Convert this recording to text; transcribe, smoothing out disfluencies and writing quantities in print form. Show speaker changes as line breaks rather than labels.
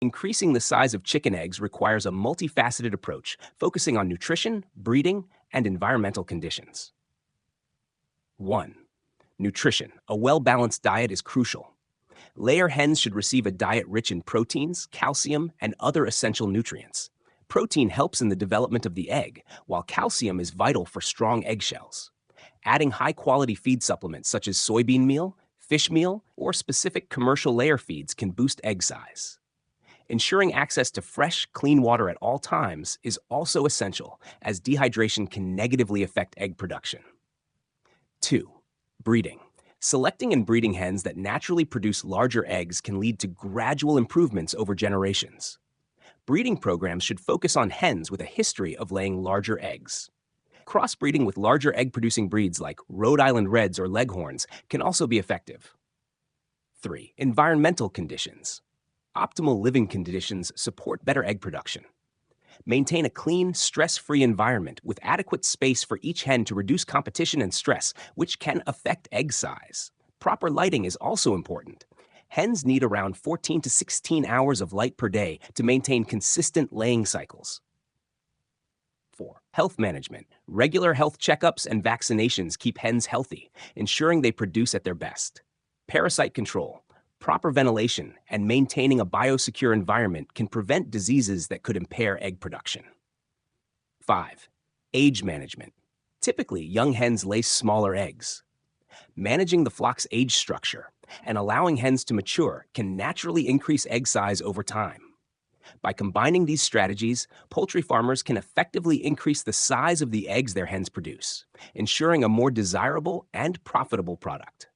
Increasing the size of chicken eggs requires a multifaceted approach, focusing on nutrition, breeding, and environmental conditions. 1. Nutrition. A well-balanced diet is crucial. Layer hens should receive a diet rich in proteins, calcium, and other essential nutrients. Protein helps in the development of the egg, while calcium is vital for strong eggshells. Adding high-quality feed supplements such as soybean meal, fish meal, or specific commercial layer feeds can boost egg size. Ensuring access to fresh, clean water at all times is also essential, as dehydration can negatively affect egg production. 2. Breeding. Selecting and breeding hens that naturally produce larger eggs can lead to gradual improvements over generations. Breeding programs should focus on hens with a history of laying larger eggs. Crossbreeding with larger egg-producing breeds like Rhode Island Reds or Leghorns can also be effective. 3. Environmental conditions. Optimal living conditions support better egg production. Maintain a clean, stress-free environment with adequate space for each hen to reduce competition and stress, which can affect egg size. Proper lighting is also important. Hens need around 14 to 16 hours of light per day to maintain consistent laying cycles. 4. Health management. Regular health checkups and vaccinations keep hens healthy, ensuring they produce at their best. Parasite control. Proper ventilation and maintaining a biosecure environment can prevent diseases that could impair egg production. 5. Age management. Typically, young hens lay smaller eggs. Managing the flock's age structure and allowing hens to mature can naturally increase egg size over time. By combining these strategies, poultry farmers can effectively increase the size of the eggs their hens produce, ensuring a more desirable and profitable product.